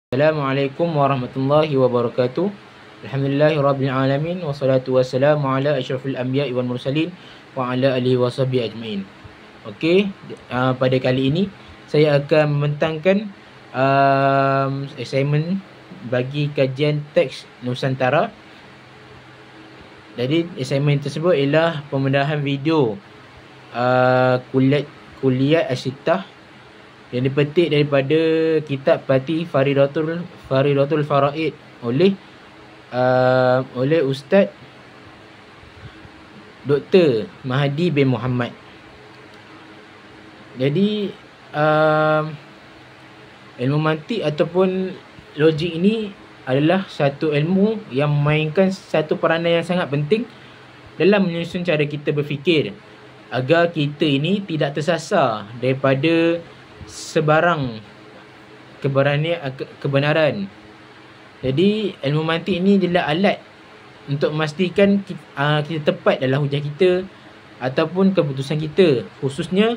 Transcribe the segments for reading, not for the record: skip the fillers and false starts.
Assalamualaikum warahmatullahi wabarakatuh. Alhamdulillahirabbil alamin wassalatu wassalamu ala asyrafil anbiya'i wal mursalin wa ala alihi washabihi ajmain. Okey, pada kali ini saya akan membentangkan assignment bagi kajian teks Nusantara. Jadi assignment tersebut ialah pembedahan video kuliah As-Sittah yang dipetik daripada kitab Pati Faridatul Faraid oleh Ustaz Dr. Mahdi bin Muhammad. Jadi ilmu mantik ataupun logik ini adalah satu ilmu yang memainkan satu peranan yang sangat penting dalam menyusun cara kita berfikir agar kita ini tidak tersasar daripada sebarang kebenaran. Jadi ilmu mantik ini adalah alat untuk memastikan kita tepat dalam hujah kita ataupun keputusan kita, khususnya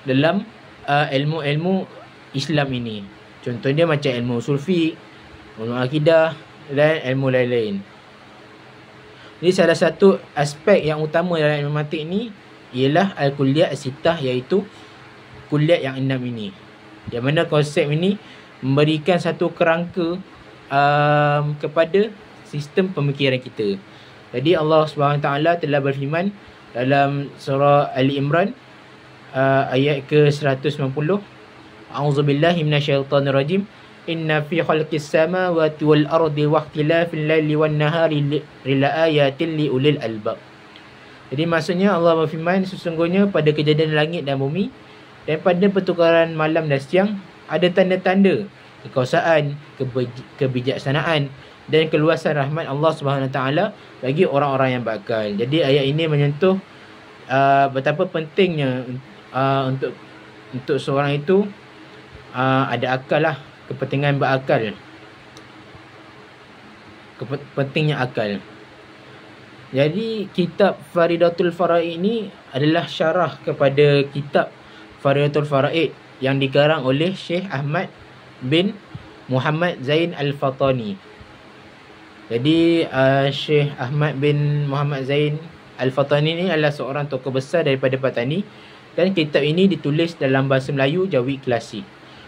dalam ilmu-ilmu Islam ini. Contohnya macam ilmu usul fiqh, ilmu akidah dan ilmu lain-lain. Jadi salah satu aspek yang utama dalam ilmu mantik ini ialah al-kuliah As-Sittah, iaitu kuliah yang 6 ini, yang mana konsep ini memberikan satu kerangka kepada sistem pemikiran kita. Jadi Allah SWT telah berfirman dalam surah Ali Imran ayat ke-190, A'udzubillahi minasyaitonirrajim, Inna fi khalqis samawati wal ardi wa ikhtilafil laili wan nahari laayatin liulil albab. Jadi maksudnya Allah berfirman, sesungguhnya pada kejadian langit dan bumi dan pada pertukaran malam dan siang ada tanda-tanda kekuasaan, kebijaksanaan dan keluasan rahmat Allah SWT bagi orang-orang yang berakal. Jadi ayat ini menyentuh betapa pentingnya untuk seorang itu ada akal lah, kepentingan berakal, pentingnya akal. Jadi kitab Faridatul Faraid ini adalah syarah kepada kitab Faridatul Faraid yang dikarang oleh Syekh Ahmad bin Muhammad Zain Al-Fatani. Jadi Syekh Ahmad bin Muhammad Zain Al-Fatani ini adalah seorang tokoh besar daripada Patani, dan kitab ini ditulis dalam bahasa Melayu Jawi klasik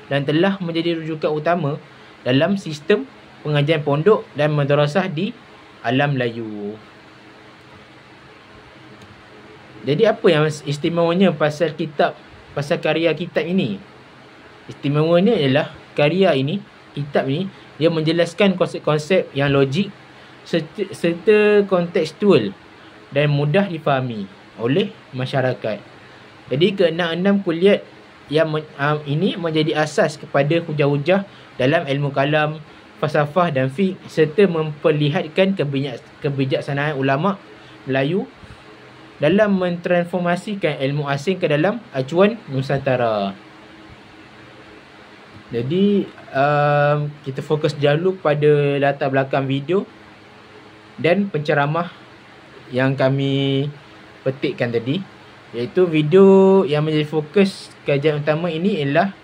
dan telah menjadi rujukan utama dalam sistem pengajian pondok dan madrasah di alam Melayu. Jadi apa yang istimewanya pasal karya kitab ini? Istimewanya ialah kitab ini dia menjelaskan konsep-konsep yang logik serta kontekstual dan mudah difahami oleh masyarakat. Jadi keenam kuliah yang ini menjadi asas kepada hujah-hujah dalam ilmu kalam, falsafah dan fiqh, serta memperlihatkan kebijaksanaan ulama Melayu dalam mentransformasikan ilmu asing ke dalam acuan Nusantara. Jadi kita fokus dahulu pada latar belakang video dan penceramah yang kami petikkan tadi, iaitu video yang menjadi fokus kajian utama ini ialah,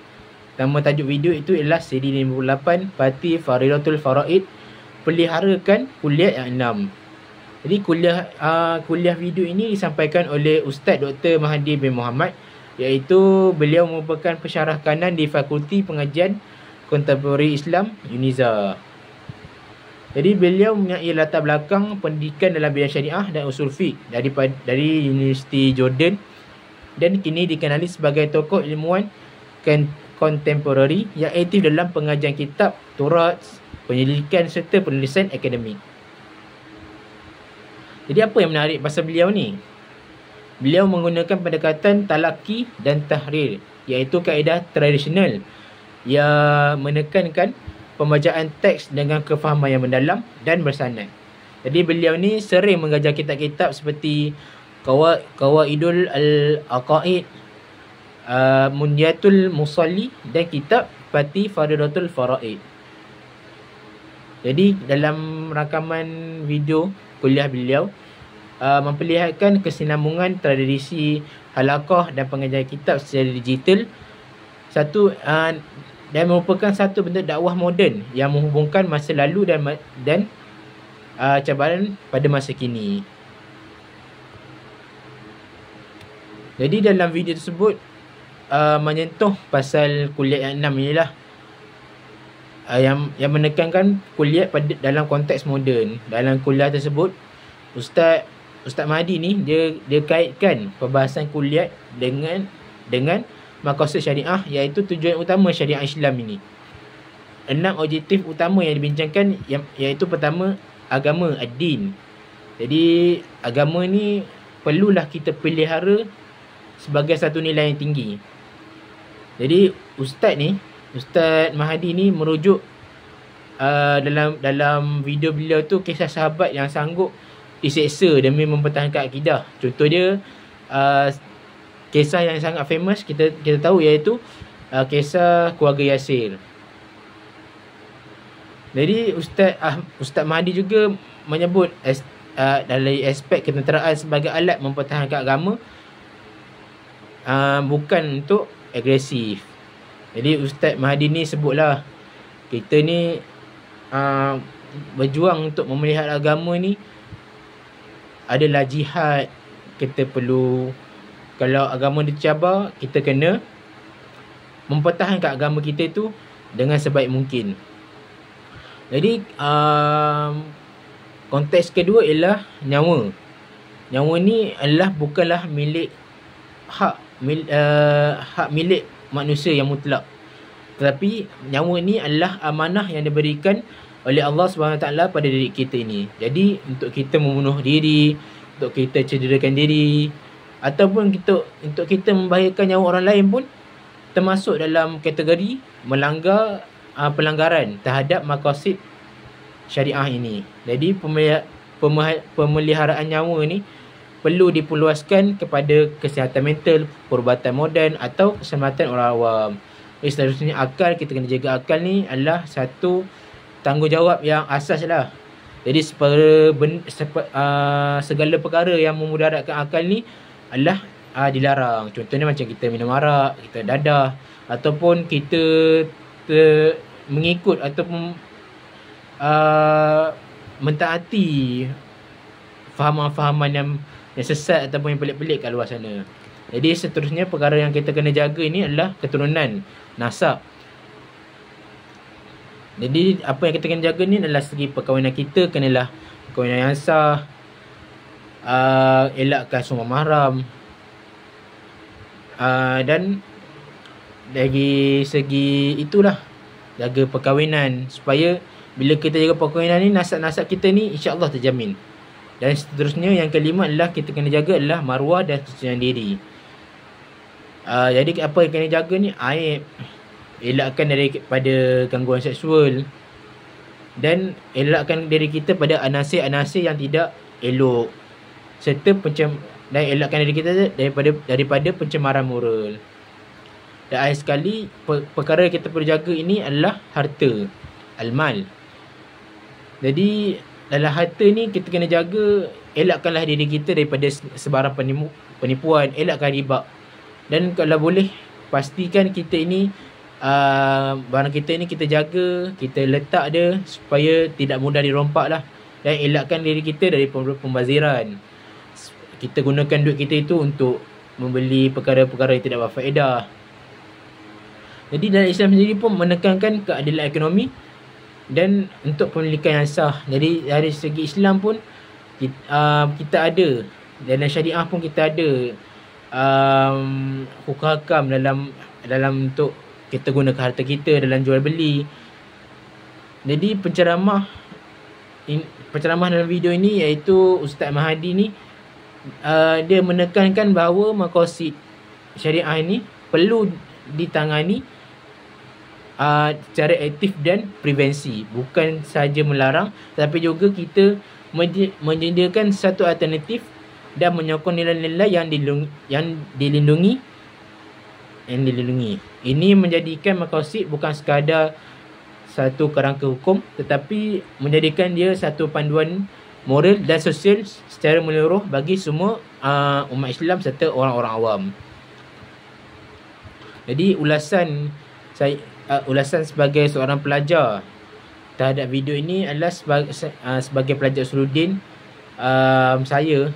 nama tajuk video itu ialah siri 58 Pati Faridatul Faraid, peliharakan kuliah yang 6. Jadi kuliah video ini disampaikan oleh Ustaz Dr. Mahdi bin Muhammad, iaitu beliau merupakan pensyarah kanan di Fakulti Pengajian Kontemporari Islam UNIZA. Jadi beliau mempunyai latar belakang pendidikan dalam bidang syariah dan usul fiqh dari Universiti Jordan, dan kini dikenali sebagai tokoh ilmuwan kontemporari yang aktif dalam pengajian kitab, turat, penyelidikan serta penulisan akademik. Jadi apa yang menarik pasal beliau ni? Beliau menggunakan pendekatan talaki dan tahrir, iaitu kaedah tradisional yang menekankan pembacaan teks dengan kefahaman yang mendalam dan bersanad. Jadi beliau ni sering mengajar kitab-kitab seperti Qawaidul Al-Aqaid, Munyatul Musalli dan kitab Pati Faridatul Faraid. Jadi dalam rakaman video kuliah beliau memperlihatkan kesinambungan tradisi halaqah dan pengajian kitab secara digital. Satu dan merupakan satu bentuk dakwah moden yang menghubungkan masa lalu dan cabaran pada masa kini. Jadi dalam video tersebut menyentuh pasal kuliah yang 6 inilah, yang menekankan kuliah dalam konteks moden. Dalam kuliah tersebut, Ustaz Mahdi ni dia kaitkan perbahasan kuliah dengan maqasid syariah, iaitu tujuan utama syariah Islam ini. 6 objektif utama yang dibincangkan, iaitu pertama, agama, ad-din. Jadi agama ni perlulah kita pelihara sebagai satu nilai yang tinggi. Jadi Ustaz Mahdi ni merujuk dalam video beliau tu kisah sahabat yang sanggup diseksa demi mempertahankan akidah. Contoh dia kisah yang sangat famous kita tahu, iaitu kisah keluarga Yasir. Jadi Ustaz Mahdi juga menyebut dalam aspek ketenteraan sebagai alat mempertahankan agama, bukan untuk agresif. Jadi Ustaz Mahdi ni sebutlah, kita ni berjuang untuk memelihara agama ni adalah jihad. Kita perlu, kalau agama dicabar, kita kena mempertahankan agama kita tu dengan sebaik mungkin. Jadi konteks kedua ialah nyawa. Nyawa ni adalah bukanlah hak milik manusia yang mutlak, tetapi nyawa ni adalah amanah yang diberikan oleh Allah SWT pada diri kita ini. Jadi untuk kita membunuh diri, untuk kita cederakan diri, ataupun untuk kita membahayakan nyawa orang lain pun termasuk dalam kategori melanggar pelanggaran terhadap maqasid syariah ini. Jadi pemeliharaan nyawa ni perlu diperluaskan kepada kesihatan mental, perubatan moden atau keselamatan orang awam. Seterusnya akal, kita kena jaga akal ni adalah satu tanggungjawab yang asas lah. Jadi segala perkara yang memudaratkan akal ni adalah dilarang. Contohnya macam kita minum arak, kita dadah, ataupun kita mengikut ataupun mentaati fahaman-fahaman yang sesat ataupun yang pelik-pelik kat luar sana. Jadi seterusnya perkara yang kita kena jaga ini adalah keturunan, nasab. Jadi apa yang kita kena jaga ni adalah segi perkahwinan kita, kenalah perkahwinan yang sah, elakkan semua mahram, dan dari segi itulah, jaga perkahwinan supaya bila kita jaga perkahwinan ni, nasab-nasab kita ni insya-Allah terjamin. Dan seterusnya yang kelima adalah kita kena jaga adalah maruah dan kesucian diri. Jadi apa yang kena jaga ni, aib, elakkan daripada gangguan seksual, dan elakkan diri kita pada anasir-anasir yang tidak elok, serta dan elakkan diri kita daripada pencemaran moral. Dan akhir sekali, perkara yang kita perlu jaga ini adalah harta, al-mal. Jadi dalam harta ni kita kena jaga, elakkanlah diri kita daripada sebarang penipuan, elakkan riba. Dan kalau boleh, pastikan kita ini barang kita ni kita jaga, kita letak dia supaya tidak mudah dirompak lah. Dan elakkan diri kita dari pembaziran. Kita gunakan duit kita itu untuk membeli perkara-perkara yang tidak berfaedah. Jadi dalam Islam sendiri pun menekankan keadilan ekonomi dan untuk pemilikan yang sah. Jadi dari segi Islam pun kita ada, dalam syariah pun kita ada hukum dalam untuk kita gunakan harta kita dalam jual beli. Jadi penceramah dalam video ini, iaitu Ustaz Mahdi ni, dia menekankan bahawa maqasid syariah ini perlu ditangani secara aktif dan prevensi, bukan saja melarang, tapi juga kita menyediakan satu alternatif dan menyokong nilai-nilai yang dilindungi. Ini menjadikan maqasid bukan sekadar satu kerangka hukum, tetapi menjadikan dia satu panduan moral dan sosial secara menyeluruh bagi semua umat Islam serta orang-orang awam. Jadi ulasan ulasan sebagai seorang pelajar terhadap video ini adalah sebagai pelajar Usuluddin, saya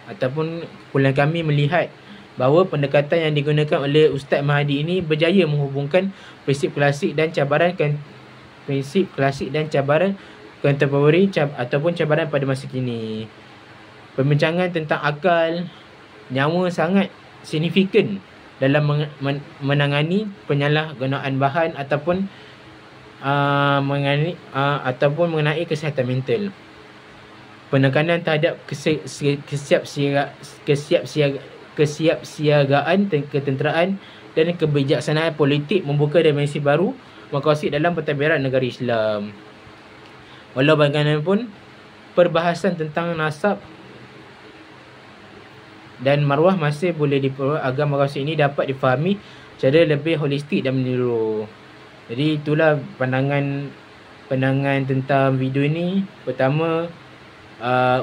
ataupun kumpulan kami melihat bahawa pendekatan yang digunakan oleh Ustaz Mahdi ini berjaya menghubungkan prinsip klasik dan cabaran kontemporari ataupun cabaran pada masa kini. Pembincangan tentang akal nyawa sangat signifikan dalam menangani penyalahgunaan bahan ataupun mengenai kesihatan mental. Penekanan terhadap kesiapsiagaan ketenteraan dan kebijaksanaan politik membuka dimensi baru maqasid dalam pentadbiran negara Islam. Walau bagaimanapun, perbahasan tentang nasab dan maruah masih boleh diperoleh agar maqasid ini dapat difahami secara lebih holistik dan menyeluruh. Jadi itulah pandangan tentang video ini. Pertama,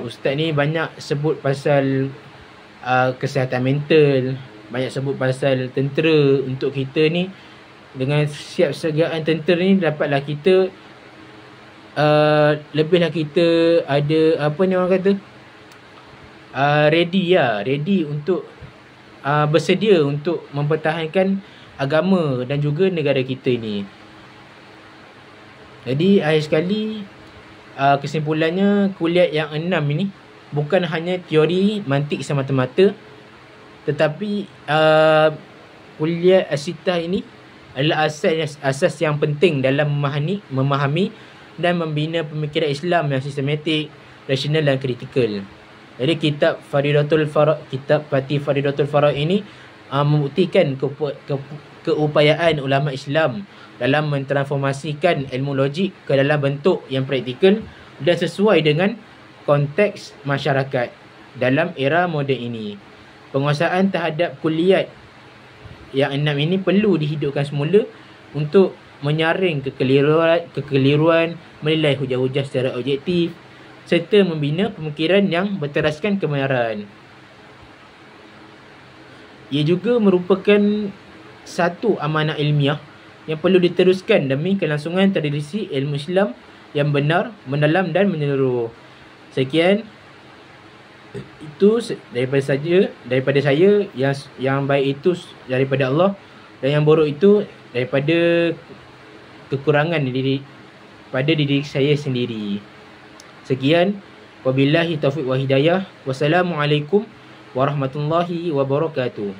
Ustaz ni banyak sebut pasal kesihatan mental, banyak sebut pasal tentera. Untuk kita ni, dengan siapsiagaan tentera ni, dapatlah kita lebihlah kita ada apa ni orang kata, ready untuk bersedia untuk mempertahankan agama dan juga negara kita ni. Jadi akhir sekali, kesimpulannya, kuliah yang 6 ini bukan hanya teori mantik semata-mata, tetapi kuliah As-Sittah ini adalah asas yang penting dalam memahami dan membina pemikiran Islam yang sistematik, rasional dan kritikal. Jadi kitab Fatih Faridatul Farah ini membuktikan keupayaan ulama Islam dalam mentransformasikan ilmu logik ke dalam bentuk yang praktikal dan sesuai dengan konteks masyarakat dalam era moden ini. Penguasaan terhadap kuliah yang 6 ini perlu dihidupkan semula untuk menyaring kekeliruan, menilai hujah-hujah secara objektif serta membina pemikiran yang berteraskan kebenaran. Ia juga merupakan satu amanah ilmiah yang perlu diteruskan demi kelangsungan tradisi ilmu Islam yang benar, mendalam dan menyeluruh. Sekian, itu daripada saya. Yang baik itu daripada Allah dan yang buruk itu daripada kekurangan pada diri saya sendiri. Sekian, wabillahi taufiq wa hidayah. Wassalamualaikum warahmatullahi wabarakatuh.